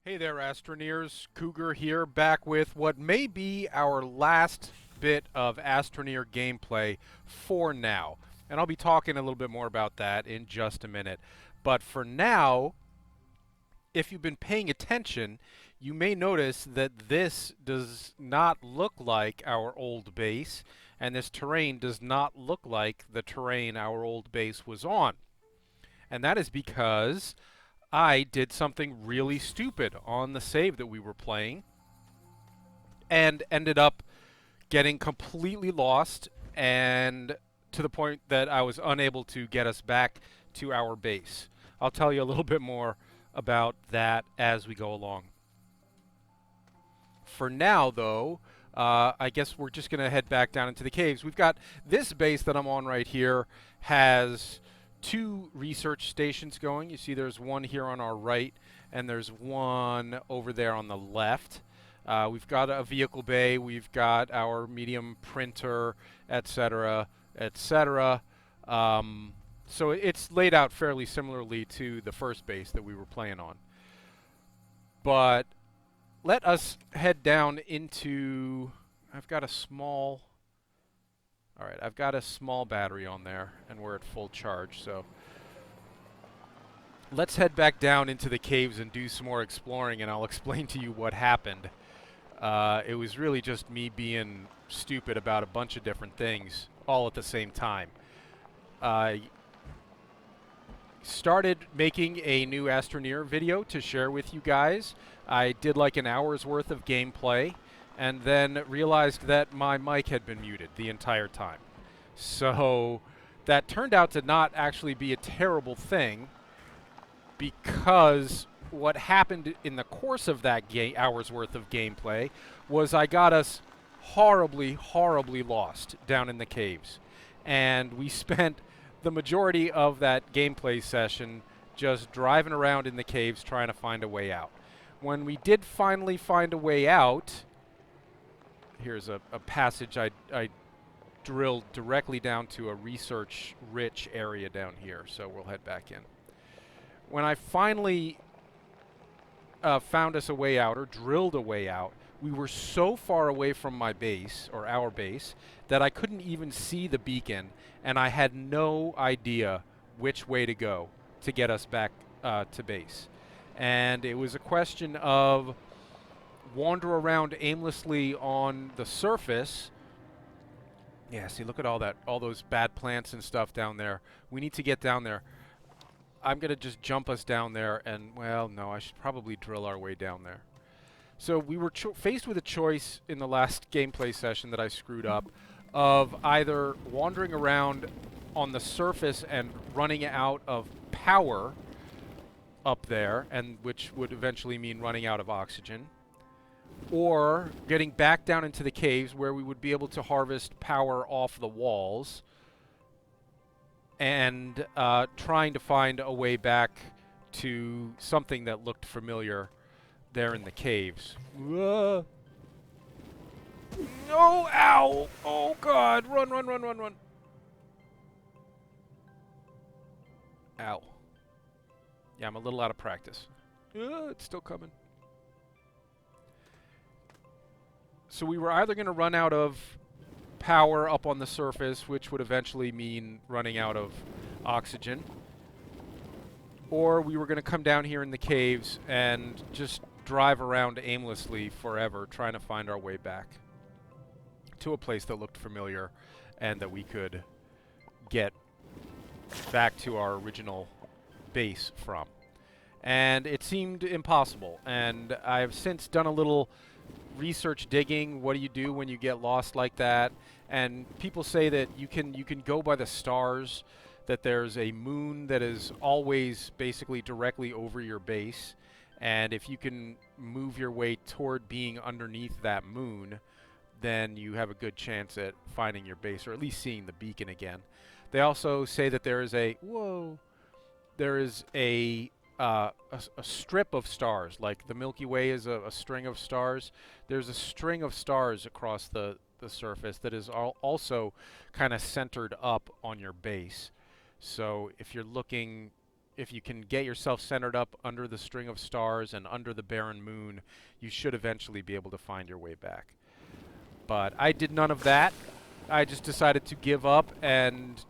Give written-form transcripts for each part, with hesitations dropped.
Hey there, Astroneers. Cougar here, back with what may be our last bit of Astroneer gameplay for now. And I'll be talking a little bit more about that in just a minute. But for now, if you've been paying attention, you may notice that this does not look like our old base, and this terrain does not look like the terrain our old base was on. And that is because I did something really stupid on the save that we were playing and ended up getting completely lost and to the point that I was unable to get us back to our base. I'll tell you a little bit more about that as we go along. For now, though, I guess we're just going to head back down into the caves. We've got this base that I'm on right here has two research stations going. You see there's one here on our right, and there's one over there on the left. We've got a vehicle bay, we've got our medium printer, etc., etc. So it's laid out fairly similarly to the first base that we were playing on. But let us head down into... I've got a small battery on there, and we're at full charge, so let's head back down into the caves and do some more exploring, and I'll explain to you what happened. It was really just me being stupid about a bunch of different things all at the same time. I started making a new Astroneer video to share with you guys. I did like an hour's worth of gameplay, and then realized that my mic had been muted the entire time. So that turned out to not actually be a terrible thing, because what happened in the course of that hour's worth of gameplay was I got us horribly, horribly lost down in the caves. And we spent the majority of that gameplay session just driving around in the caves trying to find a way out. When we did finally find a way out, here's a passage I drilled directly down to a research-rich area down here, so we'll head back in. When I finally found us a way out, or drilled a way out, we were so far away from my base, or our base, that I couldn't even see the beacon, and I had no idea which way to go to get us back to base. And it was a question of wander around aimlessly on the surface. Yeah, see, look at all those bad plants and stuff down there. We need to get down there. I'm going to just jump us down there, and, well, no, I should probably drill our way down there. So we were faced with a choice in the last gameplay session that I screwed up of either wandering around on the surface and running out of power up there, and which would eventually mean running out of oxygen, or getting back down into the caves where we would be able to harvest power off the walls, and trying to find a way back to something that looked familiar there in the caves. No, ow! Oh God, run, run, run, run, run. Ow. Yeah, I'm a little out of practice. It's still coming. So we were either going to run out of power up on the surface, which would eventually mean running out of oxygen, or we were going to come down here in the caves and just drive around aimlessly forever trying to find our way back to a place that looked familiar and that we could get back to our original base from. And it seemed impossible, and I've since done a little research digging. What do you do when you get lost like that? And people say that you can go by the stars, that there's a moon that is always basically directly over your base, and if you can move your way toward being underneath that moon, then you have a good chance at finding your base, or at least seeing the beacon again. They also say that there is a a strip of stars, like the Milky Way is a string of stars. There's a string of stars across the surface that is also kind of centered up on your base. So if you're looking if you can get yourself centered up under the string of stars and under the barren moon, you should eventually be able to find your way back. But I did none of that. I just decided to give up and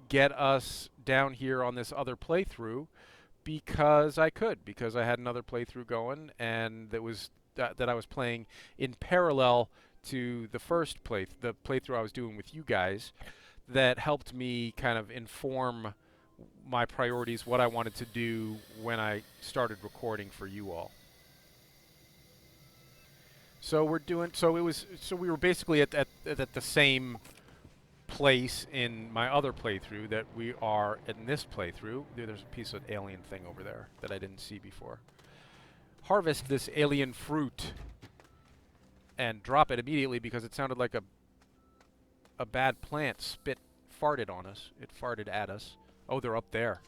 get us down here on this other playthrough because I could, because I had another playthrough going, and that was that I was playing in parallel to the first the playthrough I was doing with you guys, that helped me kind of inform my priorities, what I wanted to do when I started recording for you all. So we're doing, so we were basically at the same place in my other playthrough that we are in this playthrough. There's a piece of alien thing over there that I didn't see before. Harvest this alien fruit and drop it immediately because it sounded like a bad plant farted on us. It farted at us. Oh, they're up there.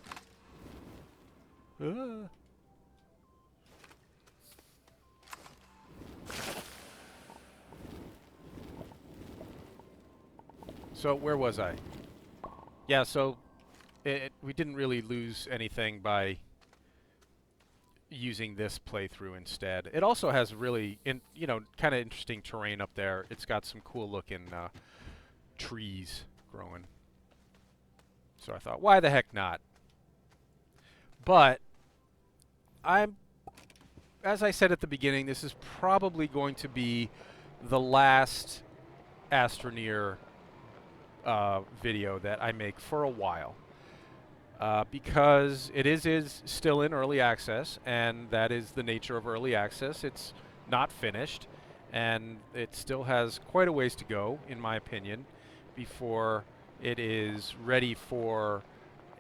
So where was I? Yeah, so we didn't really lose anything by using this playthrough instead. It also has really, kind of interesting terrain up there. It's got some cool looking trees growing. So I thought, why the heck not? But as I said at the beginning, this is probably going to be the last ASTRONEER video that I make for a while. Because it is still in early access, and that is the nature of early access. It's not finished, and it still has quite a ways to go, in my opinion, before it is ready for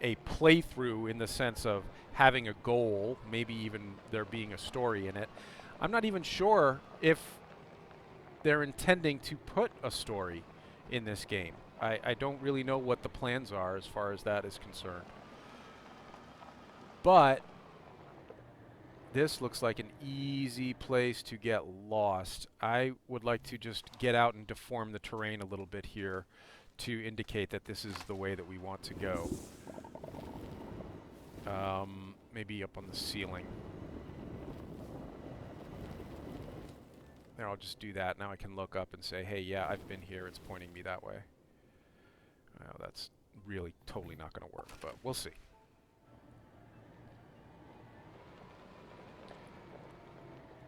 a playthrough in the sense of having a goal, maybe even there being a story in it. I'm not even sure if they're intending to put a story in this game. I don't really know what the plans are as far as that is concerned. But this looks like an easy place to get lost. I would like to just get out and deform the terrain a little bit here to indicate that this is the way that we want to go. Maybe up on the ceiling. There, I'll just do that. Now I can look up and say, hey, yeah, I've been here. It's pointing me that way. Well, that's really totally not going to work, but we'll see.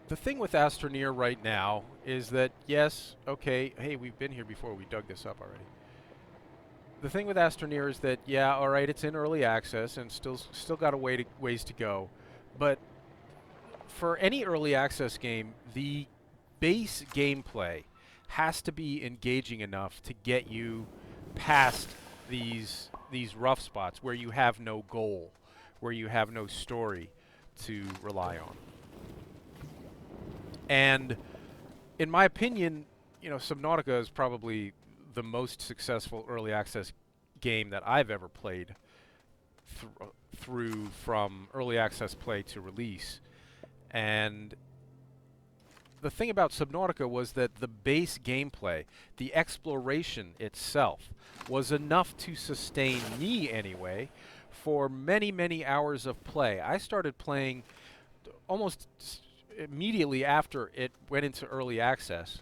The thing with ASTRONEER right now is that, yes, okay, hey, we've been here before. We dug this up already. The thing with ASTRONEER is that, yeah, all right, it's in early access and still got a ways to go. But for any early access game, the base gameplay has to be engaging enough to get you past these rough spots where you have no goal, where you have no story to rely on. And in my opinion, Subnautica is probably the most successful early access game that I've ever played through from early access play to release. And the thing about Subnautica was that the base gameplay, the exploration itself, was enough to sustain me anyway for many, many hours of play. I started playing almost immediately after it went into early access,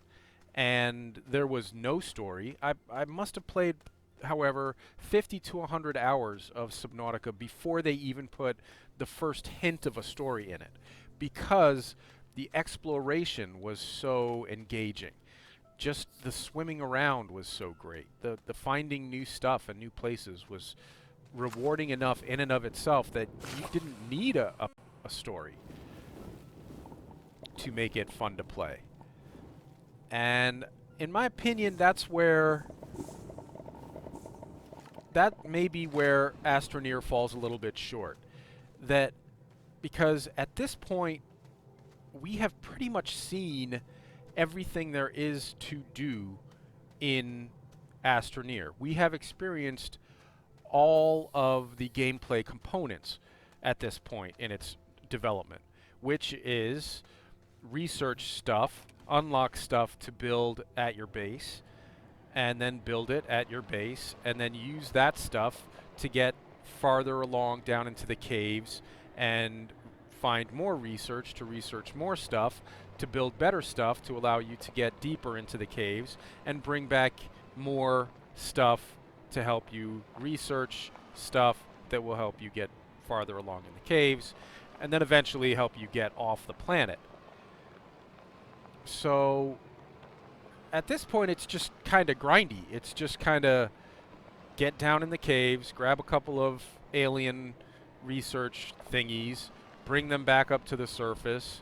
and there was no story. I must have played, however, 50 to 100 hours of Subnautica before they even put the first hint of a story in it, because the exploration was so engaging. Just the swimming around was so great. The finding new stuff and new places was rewarding enough in and of itself that you didn't need a story to make it fun to play. And in my opinion, that may be where ASTRONEER falls a little bit short. That because at this point, we have pretty much seen everything there is to do in ASTRONEER. We have experienced all of the gameplay components at this point in its development, which is research stuff, unlock stuff to build at your base, and then build it at your base, and then use that stuff to get farther along down into the caves and find more research to research more stuff, to build better stuff to allow you to get deeper into the caves and bring back more stuff to help you research stuff that will help you get farther along in the caves and then eventually help you get off the planet. So at this point it's just kind of grindy. It's just kind of get down in the caves, grab a couple of alien research thingies, bring them back up to the surface.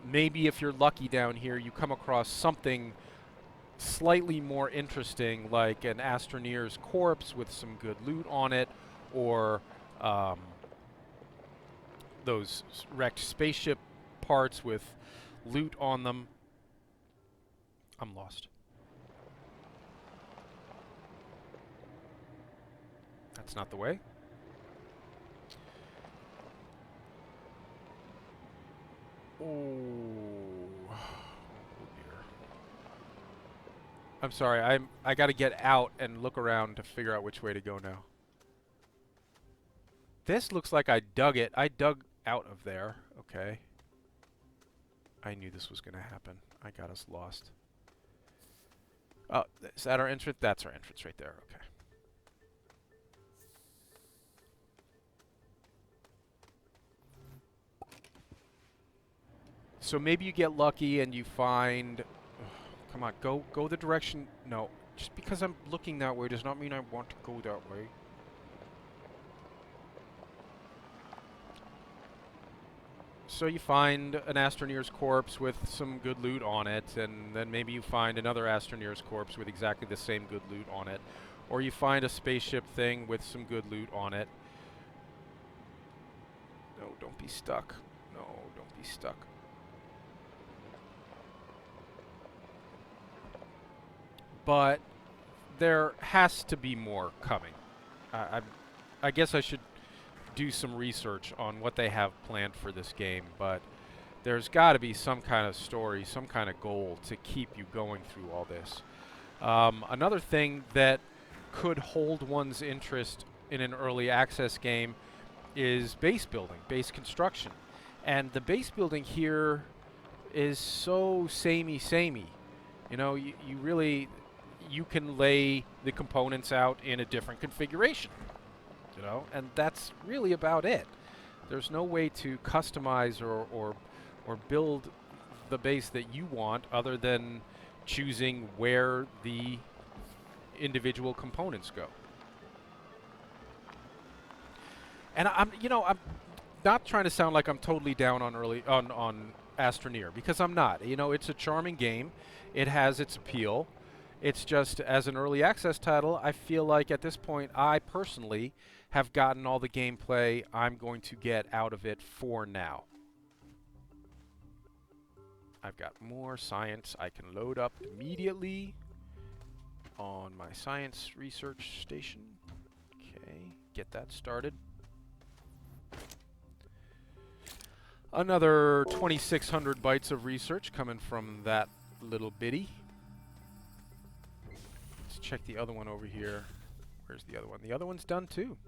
Maybe if you're lucky down here, you come across something slightly more interesting, like an Astroneer's corpse with some good loot on it, or those wrecked spaceship parts with loot on them. I'm lost. That's not the way. Oh dear. I'm sorry. I got to get out and look around to figure out which way to go now. This looks like I dug it. I dug out of there. Okay. I knew this was going to happen. I got us lost. Oh, is that our entrance? That's our entrance right there. Okay. So maybe you get lucky and you find... come on, go the direction... No, just because I'm looking that way does not mean I want to go that way. So you find an Astroneer's corpse with some good loot on it, and then maybe you find another Astroneer's corpse with exactly the same good loot on it. Or you find a spaceship thing with some good loot on it. No, don't be stuck. No, don't be stuck. But there has to be more coming. I guess I should do some research on what they have planned for this game, but there's got to be some kind of story, some kind of goal to keep you going through all this. Another thing that could hold one's interest in an early access game is base building, base construction. And the base building here is so samey. You know, you really... you can lay the components out in a different configuration, you know, and that's really about it. There's no way to customize or build the base that you want other than choosing where the individual components go. And I'm not trying to sound like I'm totally down on on Astroneer, because I'm not. You know, it's a charming game. It has its appeal. It's just, as an early access title, I feel like at this point, I personally have gotten all the gameplay I'm going to get out of it for now. I've got more science I can load up immediately on my science research station. Okay, get that started. Another 2,600 bytes of research coming from that little bitty. Check the other one over here. Where's the other one? The other one's done too.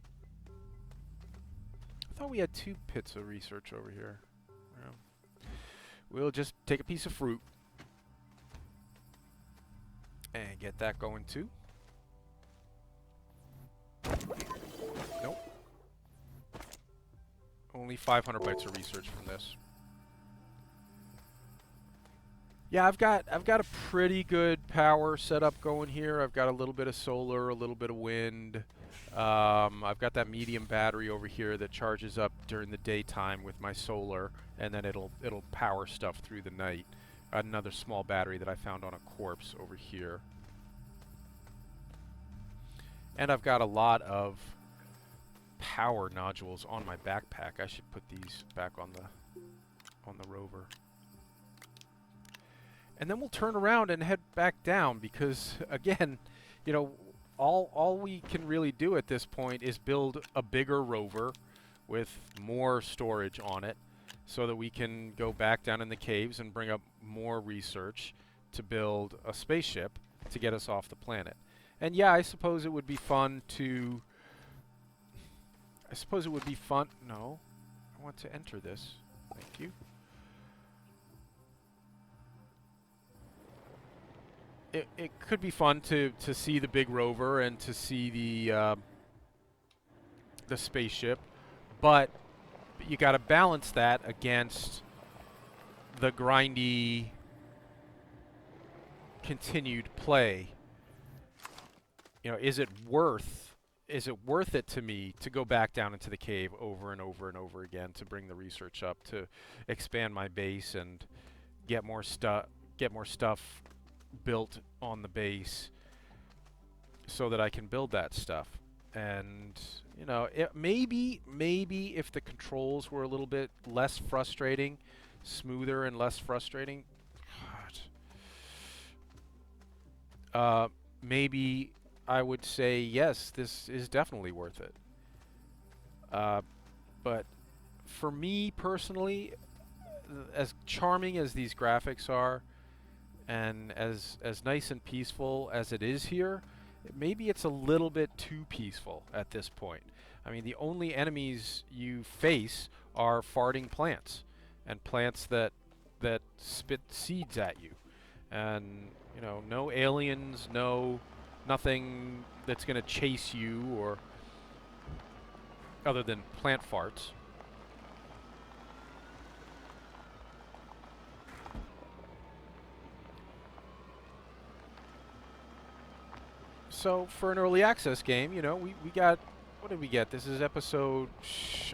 I thought we had 2 pits of research over here. Well, we'll just take a piece of fruit and get that going too. Nope. Only 500 bytes of research from this. Yeah, I've got a pretty good power setup going here. I've got a little bit of solar, a little bit of wind. I've got that medium battery over here that charges up during the daytime with my solar, and then it'll power stuff through the night. Another small battery that I found on a corpse over here. And I've got a lot of power nodules on my backpack. I should put these back on the rover. And then we'll turn around and head back down because, again, you know, all we can really do at this point is build a bigger rover with more storage on it so that we can go back down in the caves and bring up more research to build a spaceship to get us off the planet. And yeah, I suppose it would be fun to suppose it would be fun. No, I want to enter this. Thank you. It could be fun to see the big rover and to see the spaceship, but you got to balance that against the grindy continued play. You know, is it worth it to me to go back down into the cave over and over and over again to bring the research up, to expand my base and get more stuff built on the base so that I can build that stuff? And you know, maybe if the controls were a little bit less frustrating, smoother and less frustrating, maybe I would say yes, this is definitely worth it. But for me personally, as charming as these graphics are, and as nice and peaceful as it is here, maybe it's a little bit too peaceful at this point. I mean, the only enemies you face are farting plants, and plants that spit seeds at you. And, you know, no aliens, nothing that's going to chase you, or other than plant farts. So for an early access game, you know, we got, what did we get? This is episode,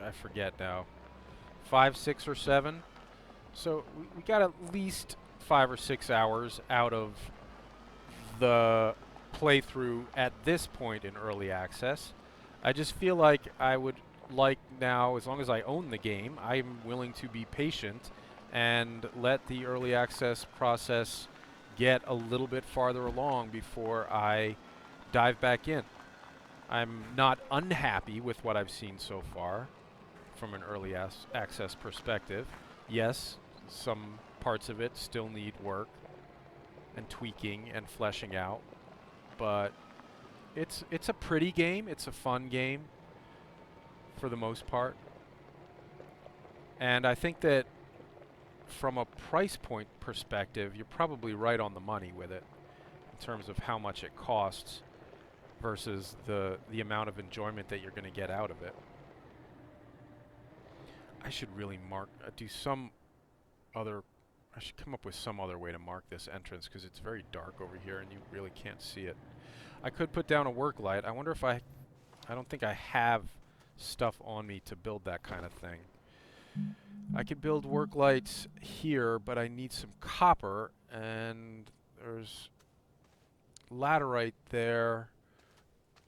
I forget now, 5, 6, or 7. So we got at least 5 or 6 hours out of the playthrough at this point in early access. I just feel like I would like now, as long as I own the game, I'm willing to be patient and let the early access process get a little bit farther along before I dive back in. I'm not unhappy with what I've seen so far from an early access perspective. Yes, some parts of it still need work and tweaking and fleshing out, but it's a pretty game. It's a fun game for the most part. And I think that from a price point perspective, you're probably right on the money with it in terms of how much it costs versus the amount of enjoyment that you're going to get out of it. I should really do some other, I should come up with some other way to mark this entrance, because it's very dark over here and you really can't see it. I could put down a work light. I wonder if I don't think I have stuff on me to build that kind of thing. I could build work lights here, but I need some copper, and there's laterite there,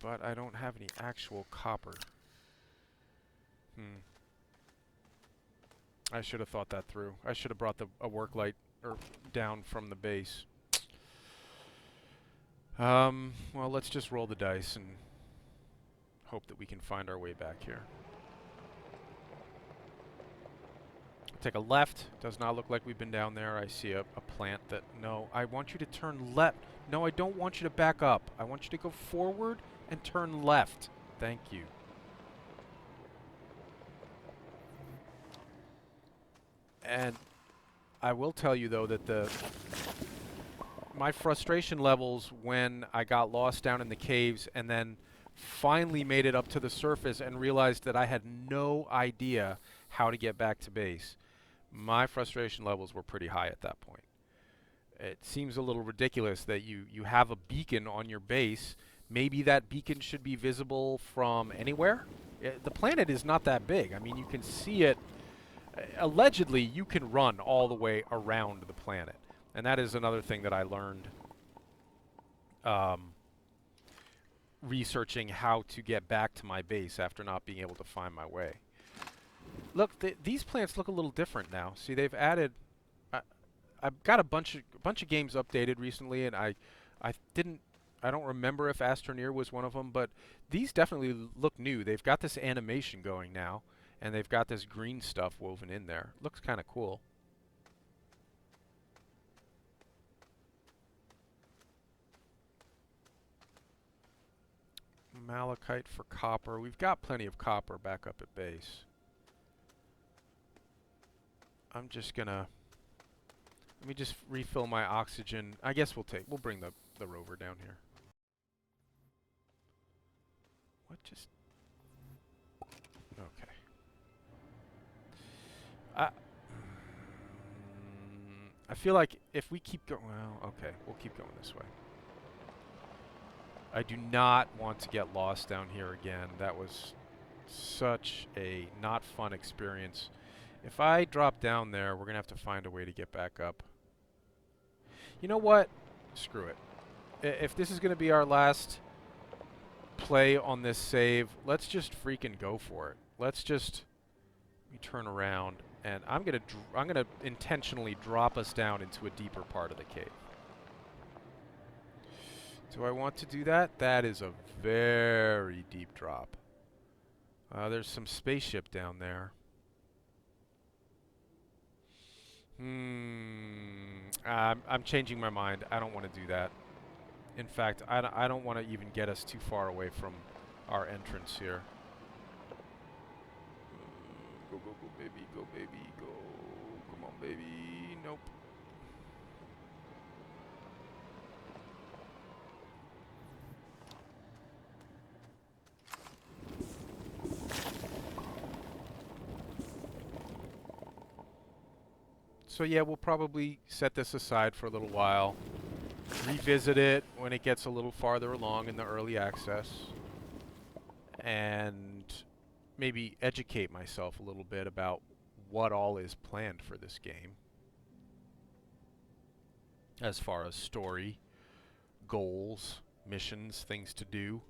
but I don't have any actual copper. I should have thought that through. I should have brought a work light down from the base. Well, let's just roll the dice and hope that we can find our way back here. Take a left. Does not look like we've been down there. I see a plant that... No, I want you to turn left. No, I don't want you to back up. I want you to go forward and turn left. Thank you. And I will tell you, though, that my frustration levels when I got lost down in the caves and then finally made it up to the surface and realized that I had no idea how to get back to base, my frustration levels were pretty high at that point. It seems a little ridiculous that you have a beacon on your base. Maybe that beacon should be visible from anywhere. The planet is not that big. I mean, you can see it. Allegedly, you can run all the way around the planet. And that is another thing that I learned researching how to get back to my base after not being able to find my way. Look, these plants look a little different now. See, they've added... I've got a bunch of games updated recently, and I don't remember if ASTRONEER was one of them, but these definitely look new. They've got this animation going now, and they've got this green stuff woven in there. Looks kind of cool. Malachite for copper. We've got plenty of copper back up at base. I'm just gonna... Let me just refill my oxygen. I guess we'll bring the rover down here. What just... Okay. I feel like if we keep going... Well, okay. We'll keep going this way. I do not want to get lost down here again. That was such a not fun experience. If I drop down there, we're going to have to find a way to get back up. You know what? Screw it. If this is going to be our last play on this save, let's just freaking go for it. Let's just... Let me turn around, and I'm gonna intentionally drop us down into a deeper part of the cave. Do I want to do that? That is a very deep drop. There's some spaceship down there. I'm changing my mind. I don't want to do that. In fact, I don't want to even get us too far away from our entrance here. Go, go, go, baby, go, baby, go. Come on, baby. Nope. So yeah, we'll probably set this aside for a little while. Revisit it when it gets a little farther along in the early access. And maybe educate myself a little bit about what all is planned for this game. As far as story, goals, missions, things to do.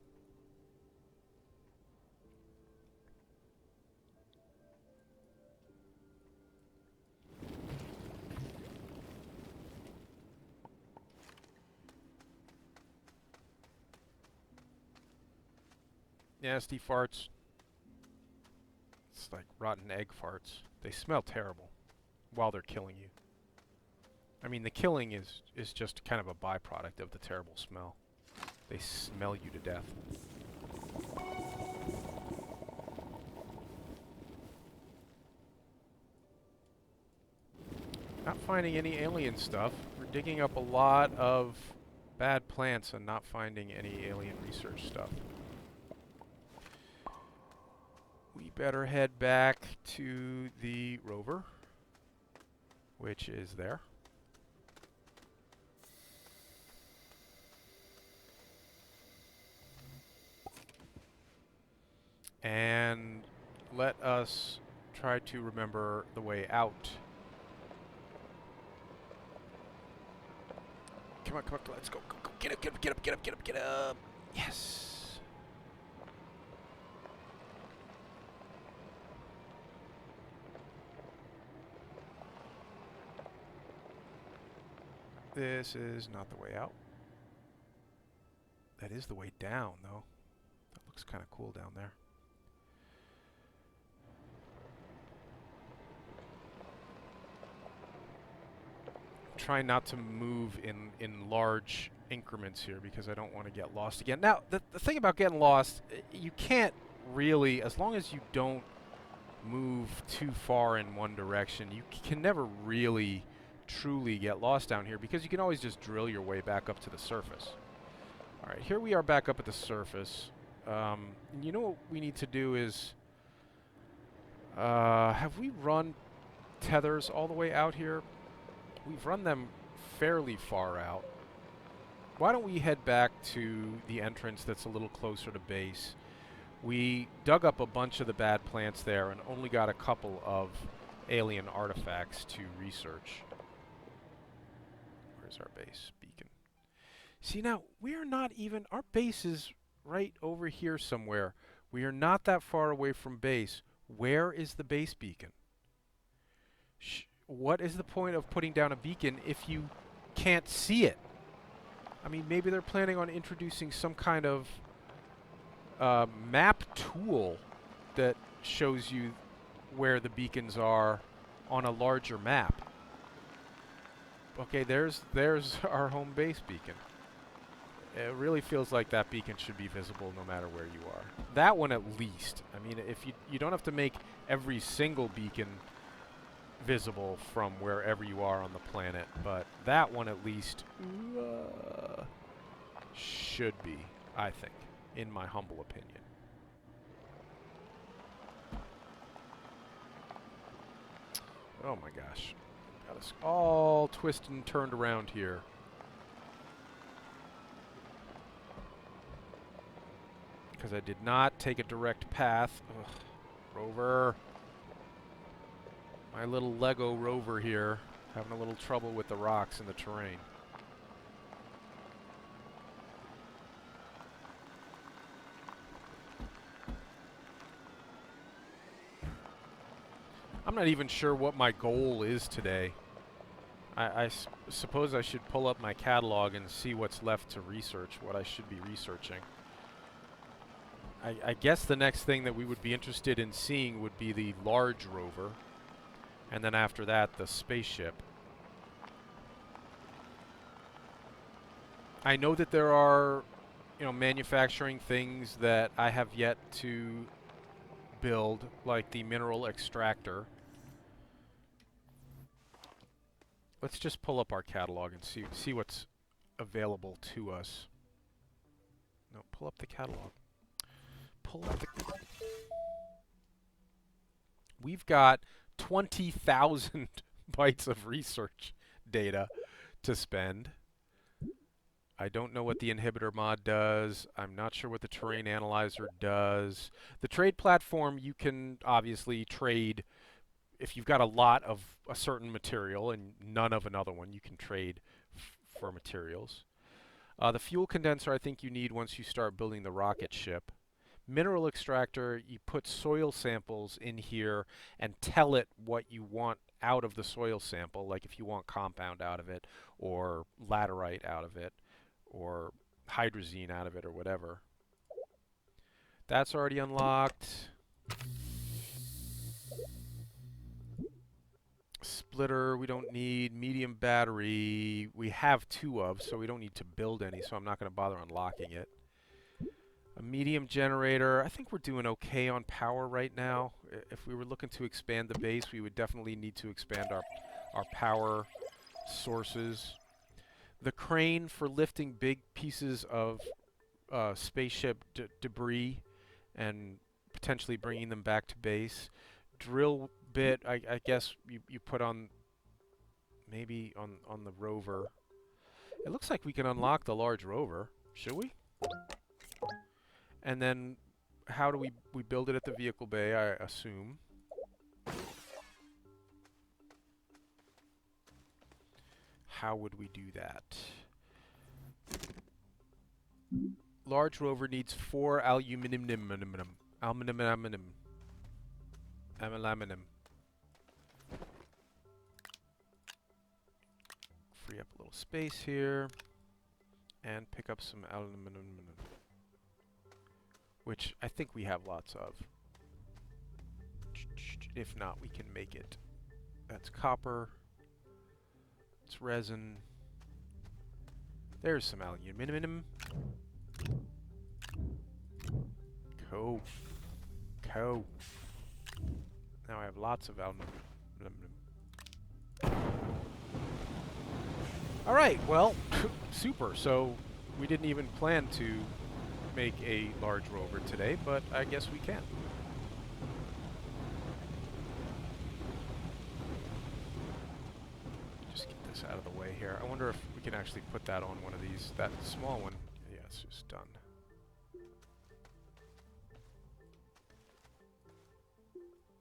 Nasty farts. It's like rotten egg farts. They smell terrible while they're killing you. I mean, the killing is just kind of a byproduct of the terrible smell. They smell you to death. Not finding any alien stuff. We're digging up a lot of bad plants and not finding any alien research stuff. We better head back to the rover, which is there. And let us try to remember the way out. Come on, come on, let's go, go, go. Get up, get up, get up, get up, get up, get up. Yes. This is not the way out. That is the way down, though. That looks kind of cool down there. Try not to move in large increments here because I don't want to get lost again. Now, the thing about getting lost, you can't really, as long as you don't move too far in one direction, you can never really truly get lost down here because you can always just drill your way back up to the surface. Alright, here we are back up at the surface. You know what we need to do is... have we run tethers all the way out here? We've run them fairly far out. Why don't we head back to the entrance that's a little closer to base? We dug up a bunch of the bad plants there and only got a couple of alien artifacts to research. Where's our base beacon? See, now, we are not even... Our base is right over here somewhere. We are not that far away from base. Where is the base beacon? What is the point of putting down a beacon if you can't see it? I mean, maybe they're planning on introducing some kind of map tool that shows you where the beacons are on a larger map. Okay, there's our home base beacon. It really feels like that beacon should be visible no matter where you are. That one at least. I mean, if you don't have to make every single beacon visible from wherever you are on the planet, but that one at least should be, I think, in my humble opinion. Oh my gosh. Got us all twisted and turned around here. Because I did not take a direct path. Ugh, Rover. My little Lego Rover here, having a little trouble with the rocks and the terrain. I'm not even sure what my goal is today. I suppose I should pull up my catalog and see what's left to research, what I should be researching. I guess the next thing that we would be interested in seeing would be the Large Rover. And then after that, the spaceship. I know that there are, manufacturing things that I have yet to build, like the mineral extractor. Let's just pull up our catalog and see what's available to us. No, pull up the catalog. Pull up the... We've got 20,000 bytes of research data to spend. I don't know what the inhibitor mod does. I'm not sure what the terrain analyzer does. The trade platform, you can obviously trade if you've got a lot of a certain material and none of another one, you can trade for materials. The fuel condenser I think you need once you start building the rocket ship. Mineral extractor, you put soil samples in here and tell it what you want out of the soil sample, like if you want compound out of it, or laterite out of it, or hydrazine out of it, or whatever. That's already unlocked. Splitter, we don't need. Medium battery, we have 2 of, so we don't need to build any, so I'm not going to bother unlocking it. A medium generator, I think we're doing okay on power right now. If we were looking to expand the base, we would definitely need to expand our power sources. The crane for lifting big pieces of spaceship debris and potentially bringing them back to base. Drill bit, I guess you put on maybe on the rover. It looks like we can unlock the Large Rover. Should we? And then how do we build it at the vehicle bay, I assume. How would we do that? Large Rover needs 4 aluminum. Free up a little space here. And pick up some aluminum. Which I think we have lots of. If not, we can make it. That's copper. It's resin. There's some aluminum. Cool. Cool. Now I have lots of aluminum. Alright, well, super. So we didn't even plan to make a Large Rover today, but I guess we can. Just get this out of the way here. I wonder if we can actually put that on one of these. That small one. Yeah, it's just done.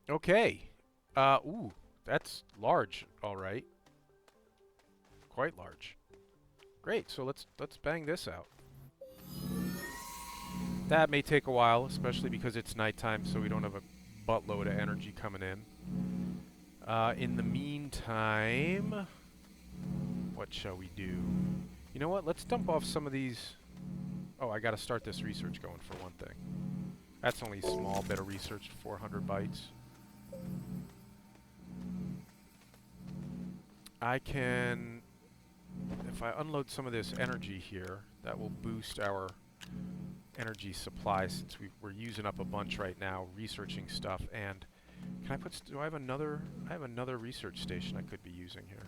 Okay. Ooh, that's large, all right. Quite large. Great, so let's bang this out. That may take a while, especially because it's nighttime, so we don't have a buttload of energy coming in. In the meantime, what shall we do? You know what? Let's dump off some of these. Oh, I got to start this research going for one thing. That's only a small bit of research, 400 bytes. I can, if I unload some of this energy here, that will boost our energy supply since we're using up a bunch right now researching stuff. And can I put, do I have another, I have another research station I could be using here.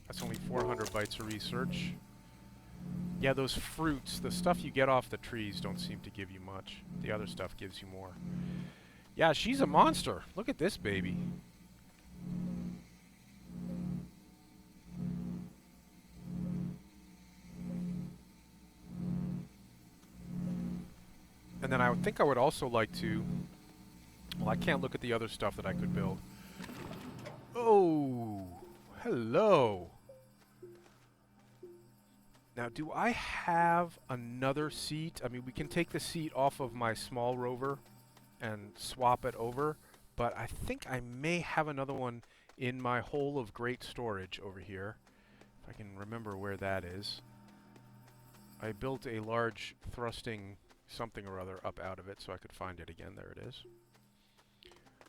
That's only 400 bytes of research. Yeah, those fruits, the stuff you get off the trees don't seem to give you much. The other stuff gives you more. Yeah, she's a monster. Look at this baby. And then I would think I would also like to... Well, I can't look at the other stuff that I could build. Oh, hello. Now, do I have another seat? I mean, we can take the seat off of my small rover and swap it over, but I think I may have another one in my hole of great storage over here. If I can remember where that is. I built a large thrusting something or other up out of it so I could find it again. There it is.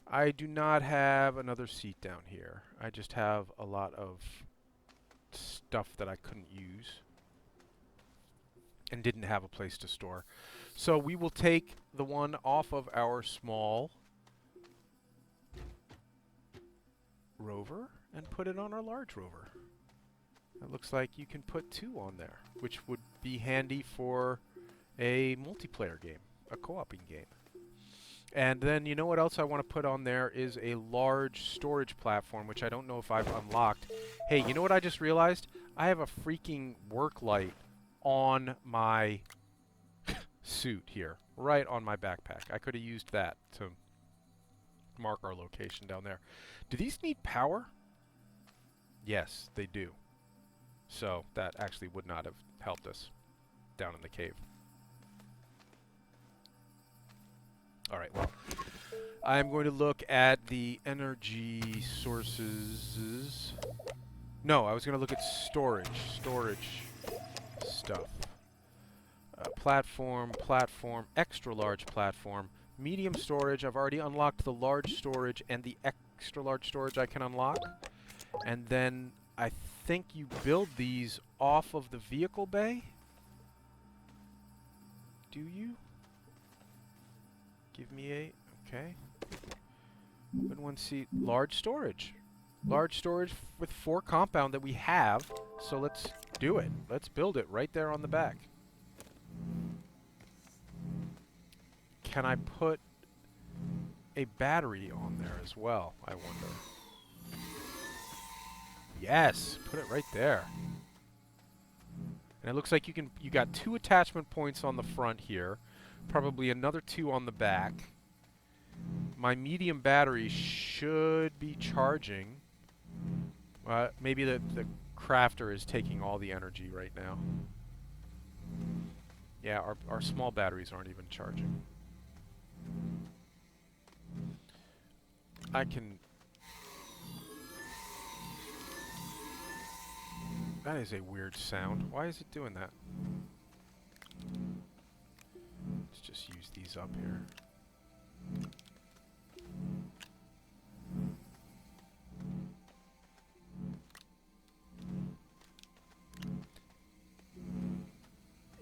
I do not have another seat down here. I just have a lot of stuff that I couldn't use and didn't have a place to store. So we will take the one off of our small rover and put it on our large rover. It looks like you can put two on there, which would be handy for a multiplayer game, a co-oping game. And then you know what else I want to put on there is a large storage platform, which I don't know if I've unlocked. Hey, you know what I just realized? I have a freaking work light on my suit here, right on my backpack. I could have used that to mark our location down there. Do these need power? Yes, they do. So that actually would not have helped us down in the cave. Alright, well, I'm going to look at the energy sources. No, I was going to look at storage stuff. Platform, extra large platform, medium storage. I've already unlocked the large storage and the extra large storage I can unlock. And then I think you build these off of the vehicle bay. Do you? Give me a... Okay. Open one seat. Large storage. Large storage with 4 compound that we have. So let's do it. Let's build it right there on the back. Can I put a battery on there as well, I wonder? Yes! Put it right there. And it looks like you got 2 attachment points on the front here. Probably another 2 on the back. My medium battery should be charging. Maybe the crafter is taking all the energy right now. Yeah, our small batteries aren't even charging. I can... That is a weird sound. Why is it doing that? Let's just use these up here.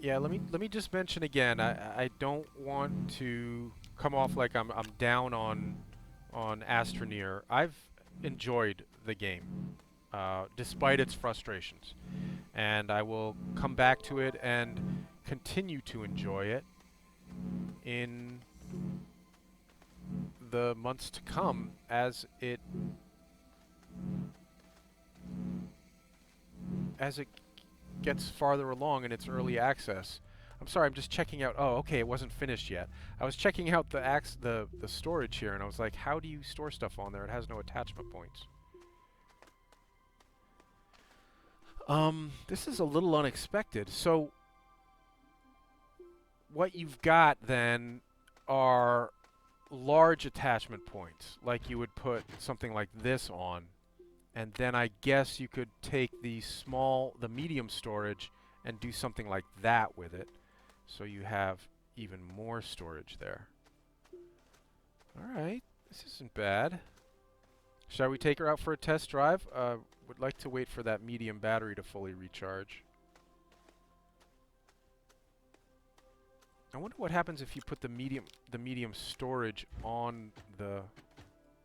Yeah, let me just mention again. I don't want to come off like I'm down on ASTRONEER. I've enjoyed the game, despite its frustrations, and I will come back to it and continue to enjoy it in the months to come as it gets farther along in its early access. I'm sorry, I'm just checking out. Oh, okay, it wasn't finished yet. I was checking out the storage here, and I was like, how do you store stuff on there? It has no attachment points. This is a little unexpected. So what you've got then are large attachment points, like you would put something like this on, And then I guess you could take the medium storage and do something like that with it. So you have even more storage there. Alright, this isn't bad. Shall we take her out for a test drive? Would like to wait for that medium battery to fully recharge. I wonder what happens if you put the medium storage on the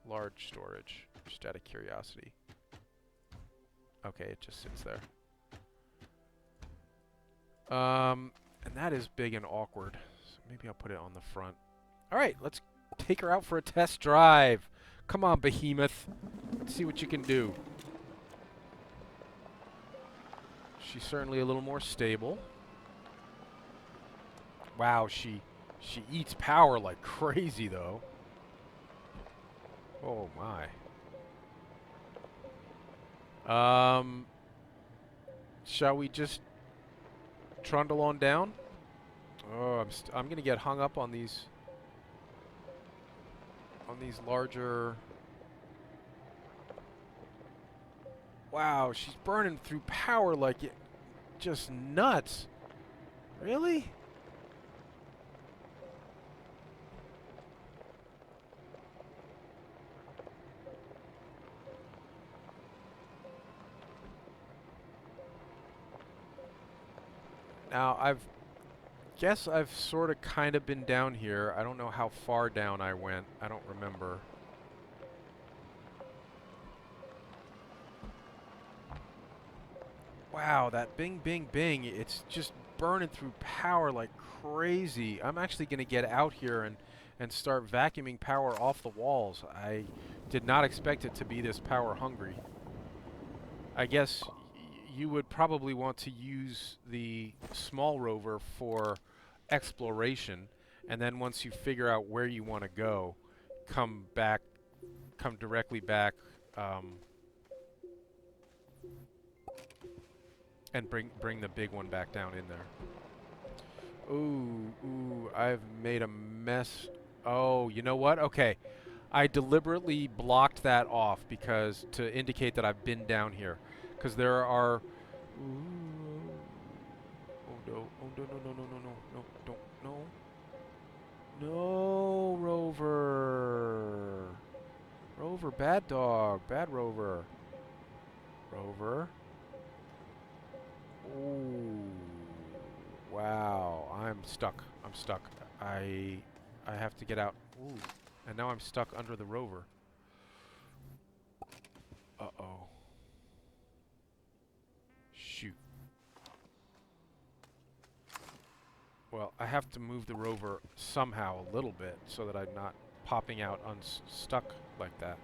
large storage, just out of curiosity. Okay, it just sits there. And that is big and awkward. So maybe I'll put it on the front. All right, let's take her out for a test drive. Come on, behemoth. Let's see what you can do. She's certainly a little more stable. Wow, she eats power like crazy, though. Oh, my. Shall we just trundle on down? Oh, I'm gonna get hung up on these larger. Wow, she's burning through power like it, just nuts. Really? Now, guess I've sort of kind of been down here. I don't know how far down I went. I don't remember. Wow, that bing, bing, bing. It's just burning through power like crazy. I'm actually going to get out here and start vacuuming power off the walls. I did not expect it to be this power hungry. I guess you would probably want to use the small rover for exploration, and then once you figure out where you want to go, come directly back, and bring the big one back down in there. Ooh, I've made a mess. Oh, you know what? Okay. I deliberately blocked that off because to indicate that I've been down here. Because there are... Ooh. Oh no. Oh no, no, no, no, no, no. No, don't. No. No, Rover. Rover, bad dog. Bad Rover. Rover. Ooh. Wow. I'm stuck. I'm stuck. I have to get out. Ooh. And now I'm stuck under the rover. Uh-oh. Shoot. Well, I have to move the rover somehow a little bit so that I'm not popping out unstuck like that.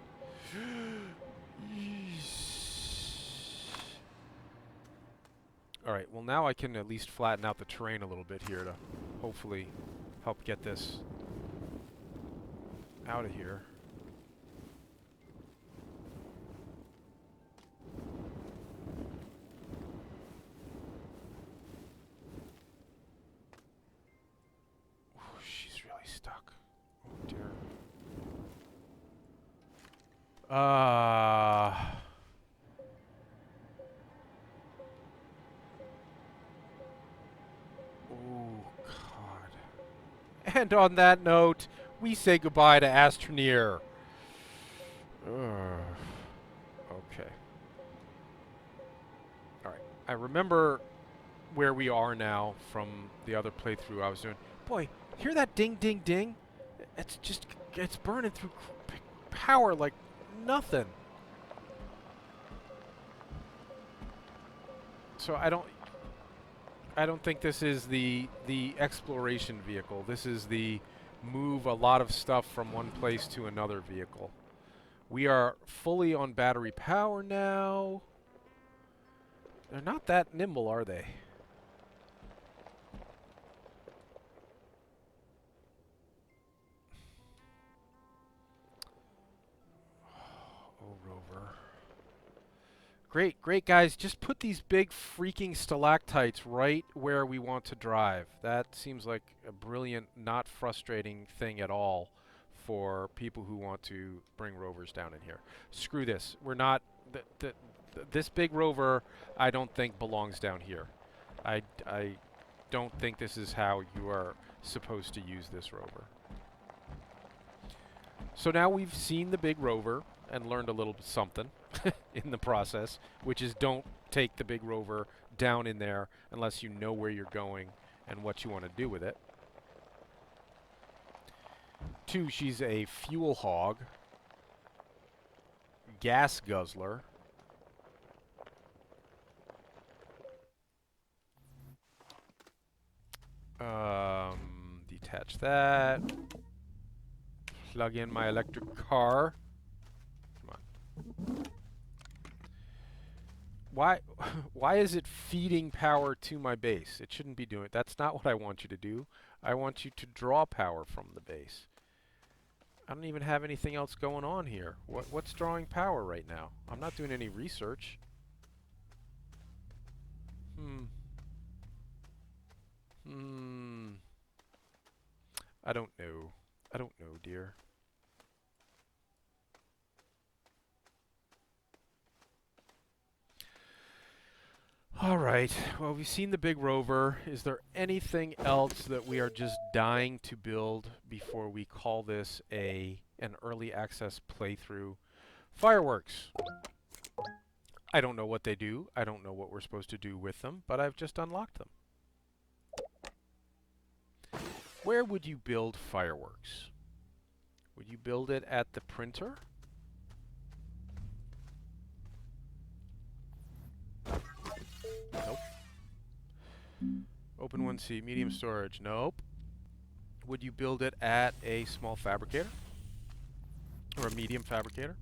Alright, well now I can at least flatten out the terrain a little bit here to hopefully help get this out of here. Ooh, she's really stuck. Oh dear. Oh God. And on that note, we say goodbye to ASTRONEER. Okay. Alright. I remember where we are now from the other playthrough I was doing. Boy, hear that ding, ding, ding? It's burning through power like nothing. So I don't think this is the exploration vehicle. This is the move a lot of stuff from one place to another vehicle. We are fully on battery power now. They're not that nimble, are they? Oh, Rover. Great, guys. Just put these big freaking stalactites right where we want to drive. That seems like a brilliant, not frustrating thing at all for people who want to bring rovers down in here. Screw this. We're not This big rover, I don't think belongs down here. I don't think this is how you are supposed to use this rover. So now we've seen the big rover and learned a little something in the process, which is don't take the big rover down in there unless you know where you're going and what you want to do with it. 2, she's a fuel hog, gas guzzler, detach that, plug in my electric car. Come on. Why is it feeding power to my base? It shouldn't be doing it. That's not what I want you to do. I want you to draw power from the base. I don't even have anything else going on here. What's drawing power right now? I'm not doing any research. I don't know. I don't know, dear. Alright, well, we've seen the big rover. Is there anything else that we are just dying to build before we call this an early access playthrough? Fireworks. I don't know what they do. I don't know what we're supposed to do with them, but I've just unlocked them. Where would you build fireworks? Would you build it at the printer? Nope. Open 1C, medium storage. Nope. Would you build it at a small fabricator? Or a medium fabricator?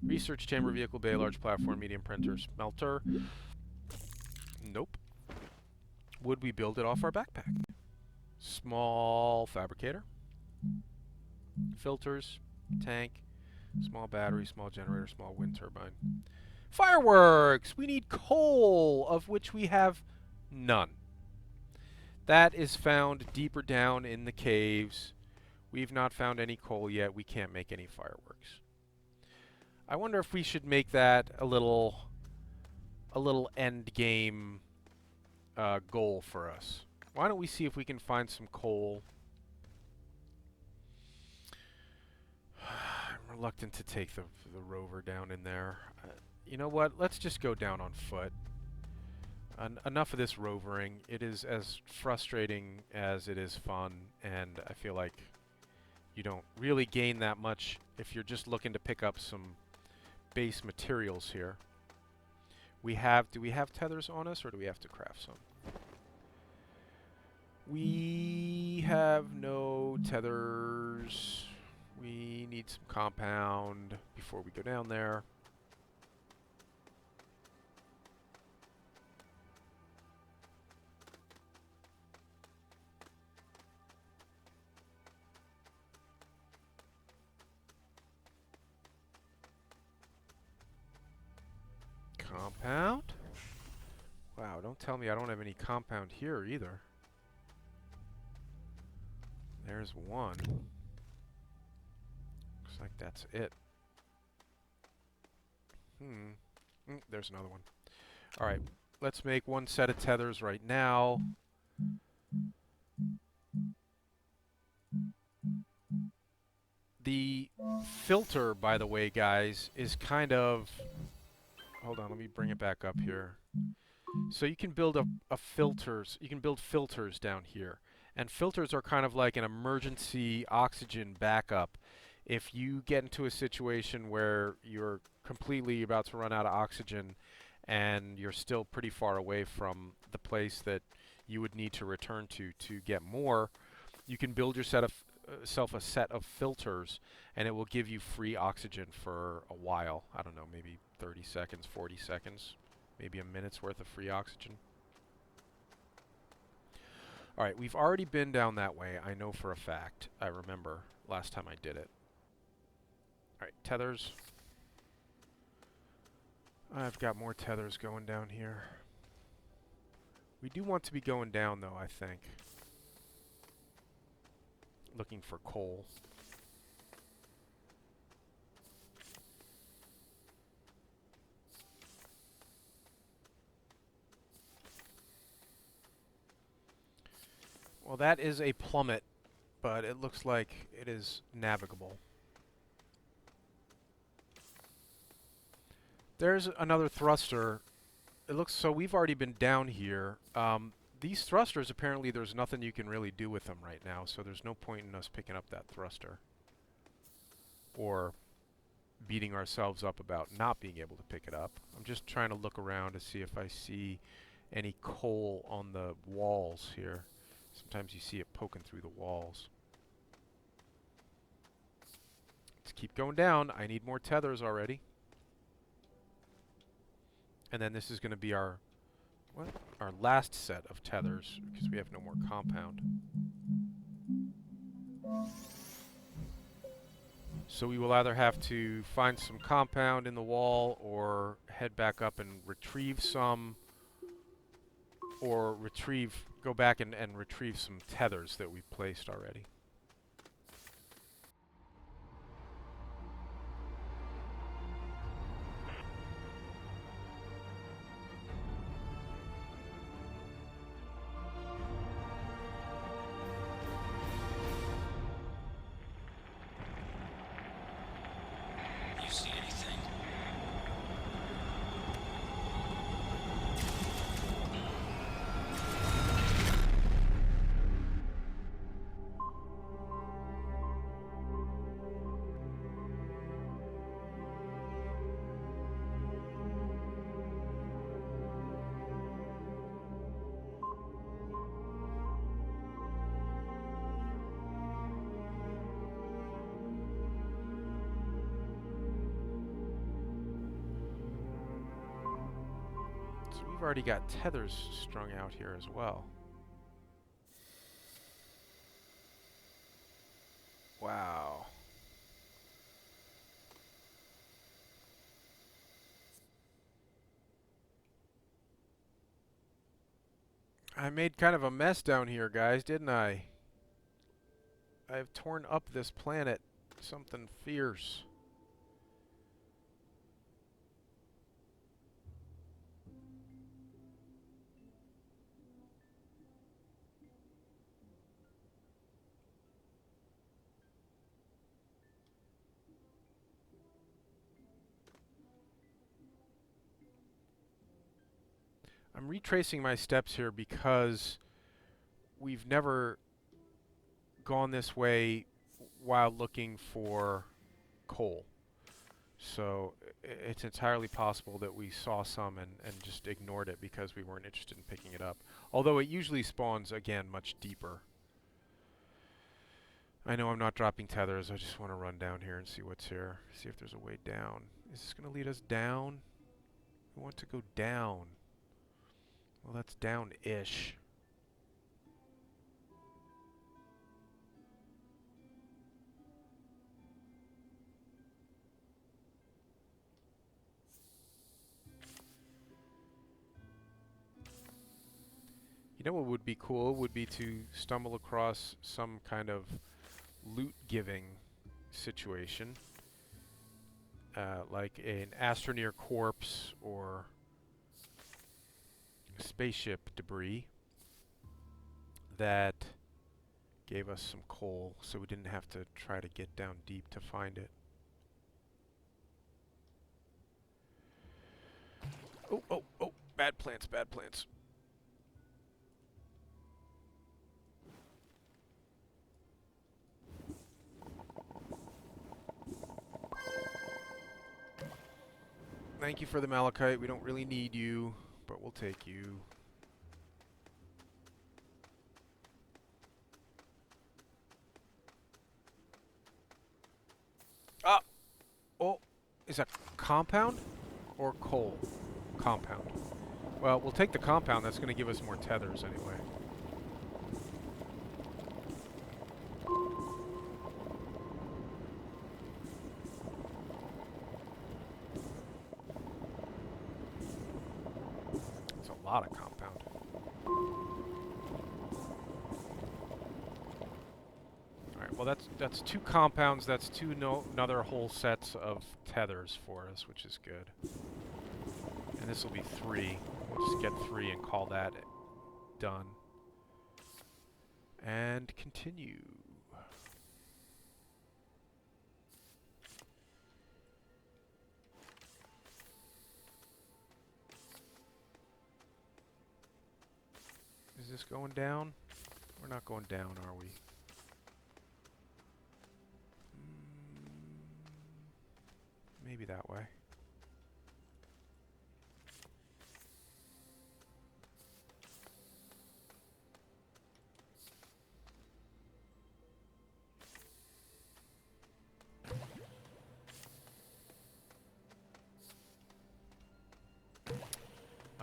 Research chamber, vehicle bay, large platform, medium printer, smelter. Nope. Would we build it off our backpack? Small fabricator. Filters, tank, small battery, small generator, small wind turbine. Fireworks! We need coal, of which we have none. That is found deeper down in the caves. We've not found any coal yet. We can't make any fireworks. I wonder if we should make that a little end game goal for us. Why don't we see if we can find some coal? I'm reluctant to take the rover down in there. You know what? Let's just go down on foot. Enough of this rovering. It is as frustrating as it is fun, and I feel like you don't really gain that much if you're just looking to pick up some base materials here. Do we have tethers on us, or do we have to craft some? We have no tethers. We need some compound before we go down there. Compound? Wow, don't tell me I don't have any compound here either. There's one. Looks like that's it. There's another one. Alright, let's make one set of tethers right now. The filter, by the way, guys, is kind of... Hold on, let me bring it back up here. So you can build a filters. You can build filters down here. And filters are kind of like an emergency oxygen backup. If you get into a situation where you're completely about to run out of oxygen and you're still pretty far away from the place that you would need to return to get more, you can build yourself a set of filters, and it will give you free oxygen for a while. I don't know, maybe 30 seconds, 40 seconds, maybe a minute's worth of free oxygen. Alright, we've already been down that way, I know for a fact. I remember last time I did it. Alright, tethers. I've got more tethers going down here. We do want to be going down, though, I think. Looking for coal. Well, that is a plummet, but it looks like it is navigable. There's another thruster. It looks so we've already been down here. These thrusters, apparently there's nothing you can really do with them right now, so there's no point in us picking up that thruster. Or beating ourselves up about not being able to pick it up. I'm just trying to look around to see if I see any coal on the walls here. Sometimes you see it poking through the walls. Let's keep going down. I need more tethers already. And then this is going to be our last set of tethers, because we have no more compound. So we will either have to find some compound in the wall, or head back up and retrieve some, or go back and retrieve some tethers that we placed already. So we've already got tethers strung out here as well. Wow. I made kind of a mess down here, guys, didn't I? I've torn up this planet. Something fierce. I'm retracing my steps here because we've never gone this way while looking for coal. So it's entirely possible that we saw some and just ignored it because we weren't interested in picking it up. Although it usually spawns, again, much deeper. I know I'm not dropping tethers. I just want to run down here and see what's here. See if there's a way down. Is this going to lead us down? We want to go down. Well, that's down-ish. You know what would be cool would be to stumble across some kind of loot-giving situation. Like an ASTRONEER corpse or spaceship debris that gave us some coal, so we didn't have to try to get down deep to find it. Oh, oh, oh, bad plants, bad plants. Thank you for the malachite. We don't really need you, but we'll take you. Ah! Oh, is that compound or coal? Compound. Well, we'll take the compound. That's going to give us more tethers anyway. It's a lot of compound. Alright, well that's two compounds. That's another whole sets of tethers for us, which is good. And this will be 3. We'll just get 3 and call that done. And continue. Is this going down? We're not going down, are we? Maybe that way.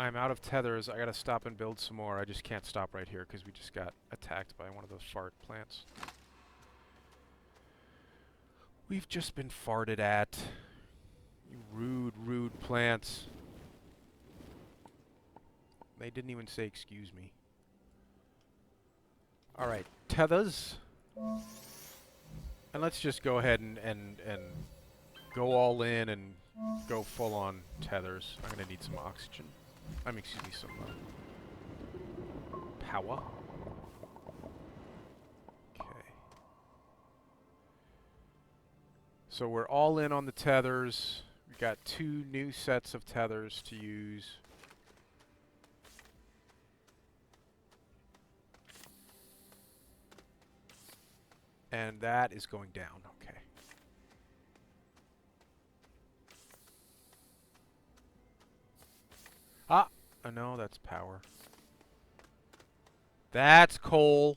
I'm out of tethers. I gotta stop and build some more. I just can't stop right here because we just got attacked by one of those fart plants. We've just been farted at. You rude, rude plants. They didn't even say excuse me. Alright, tethers. And let's just go ahead and go all in and go full on tethers. I'm gonna need some oxygen. Excuse me, some power. Okay. So we're all in on the tethers. We've got 2 new sets of tethers to use. And that is going down. Okay. Ah! Oh, no, that's power. That's coal.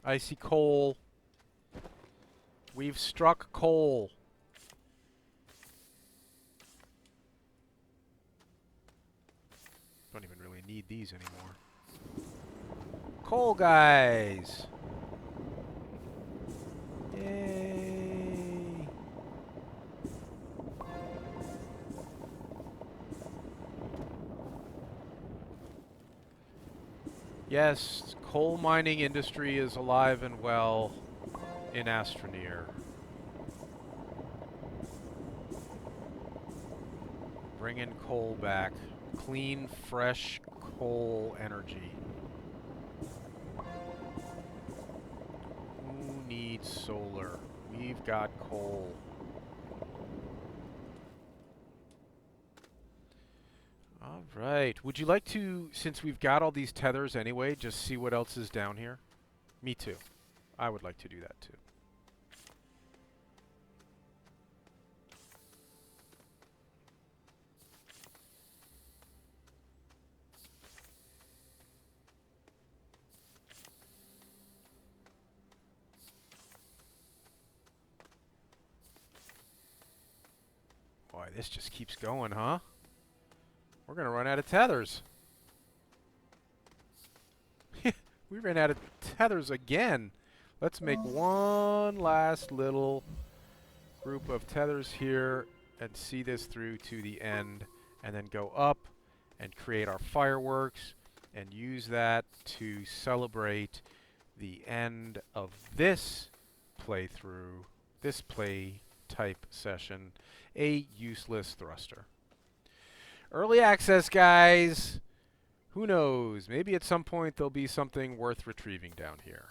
I see coal. We've struck coal. Don't even really need these anymore. Coal guys! Yay! Yes, coal mining industry is alive and well in ASTRONEER. Bringing coal back. Clean, fresh coal energy. Who needs solar? We've got coal. Alright. Would you like to, since we've got all these tethers anyway, just see what else is down here? Me too. I would like to do that too. Boy, this just keeps going, huh? We're gonna run out of tethers. We ran out of tethers again. Let's make one last little group of tethers here and see this through to the end, and then go up and create our fireworks and use that to celebrate the end of this playthrough, this play type session, a useless thruster. Early access, guys. Who knows? Maybe at some point there'll be something worth retrieving down here.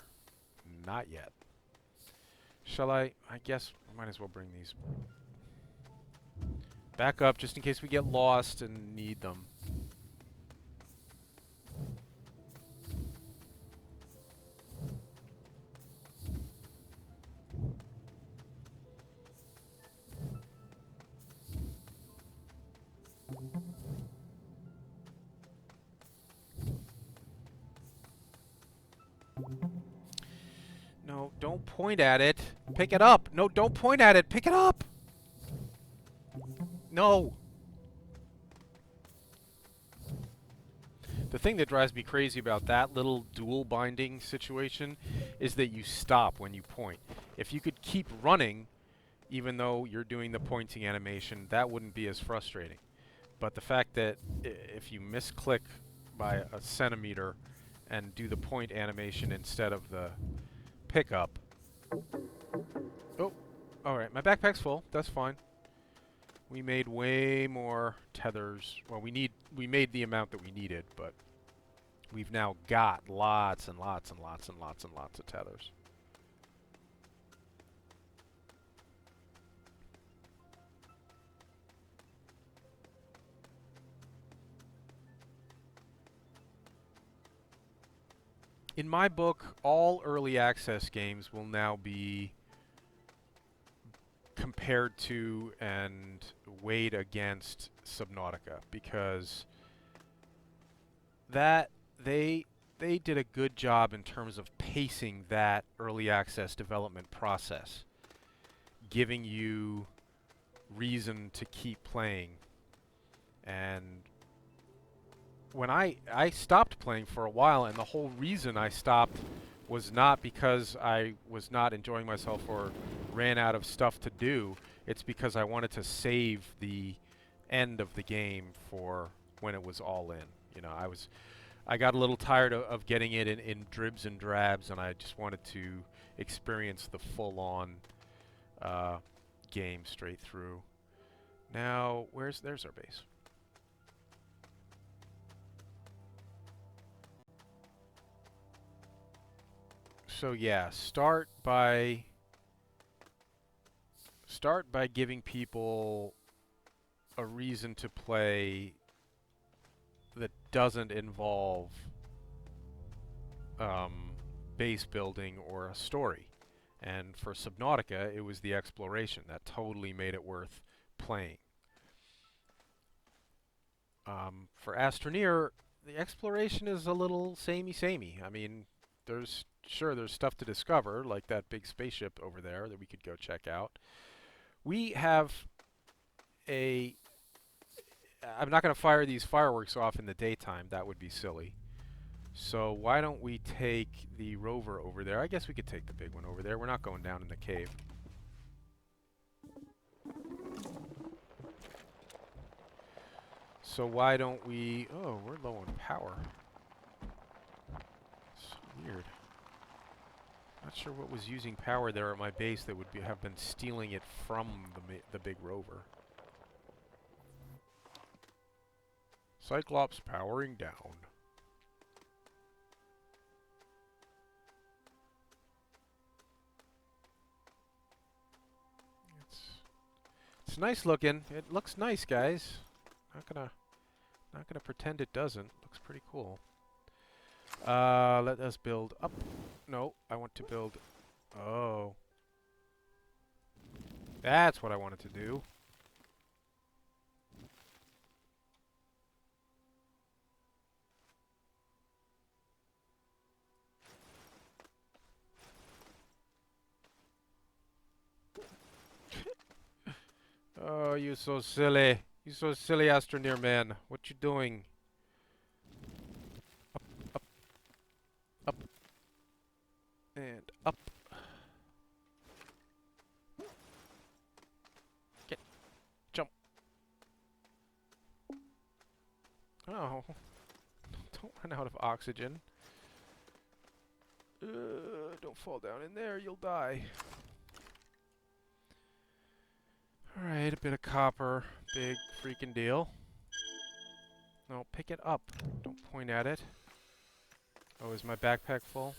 Not yet. Shall I? I guess I might as well bring these back up just in case we get lost and need them. No, don't point at it. Pick it up. No, don't point at it. Pick it up. No. The thing that drives me crazy about that little dual binding situation is that you stop when you point. If you could keep running, even though you're doing the pointing animation, that wouldn't be as frustrating. But the fact that if you misclick by a centimeter and do the point animation instead of the pickup. Oh, alright, my backpack's full. That's fine. We made way more tethers. Well, we made the amount that we needed, but we've now got lots and lots and lots and lots and lots of tethers. In my book, all early access games will now be compared to and weighed against Subnautica, because that they did a good job in terms of pacing that early access development process, giving you reason to keep playing. And when I stopped playing for a while, and the whole reason I stopped was not because I was not enjoying myself or ran out of stuff to do. It's because I wanted to save the end of the game for when it was all in. You know, I got a little tired of getting it in dribs and drabs, and I just wanted to experience the full-on game straight through. Now, there's our base. So yeah, start by giving people a reason to play that doesn't involve base building or a story. And for Subnautica, it was the exploration that totally made it worth playing. For ASTRONEER, the exploration is a little samey-samey. I mean, there's stuff to discover, like that big spaceship over there that we could go check out. We have I'm not going to fire these fireworks off in the daytime. That would be silly. So why don't we take the rover over there? I guess we could take the big one over there. We're not going down in the cave. So why don't we... Oh, we're low on power. It's weird. Not sure what was using power there at my base that would have been stealing it from the big rover. Cyclops powering down. It's nice looking. It looks nice, guys. Not gonna pretend it doesn't. Looks pretty cool. Let us build up. No, I want to build... Oh. That's what I wanted to do. Oh, you so silly. You so silly, Astroneer man. What you doing? Up, up, up, and up. Get, jump. Oh, don't run out of oxygen. Don't fall down in there, you'll die. Alright, a bit of copper. Big freaking deal. No, pick it up. Don't point at it. Oh, is my backpack full?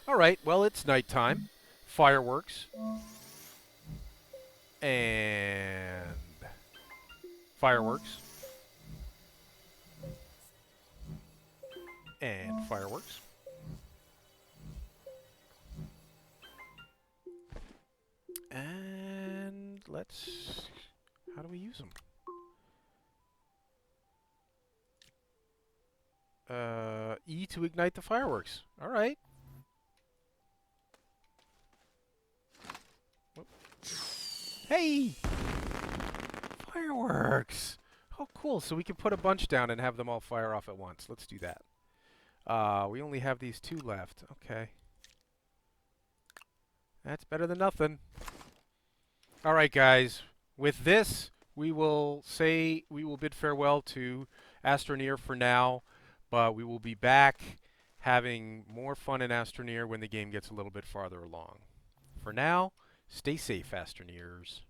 Alright, well, it's nighttime. Fireworks. And... fireworks. And fireworks. And let's... how do we use them? E to ignite the fireworks. Alright. Hey! Fireworks! Oh, cool. So we can put a bunch down and have them all fire off at once. Let's do that. We only have these 2 left. Okay. That's better than nothing. Alright, guys. With this, we will bid farewell to ASTRONEER for now, but we will be back having more fun in ASTRONEER when the game gets a little bit farther along. For now, stay safe, ASTRONEERs.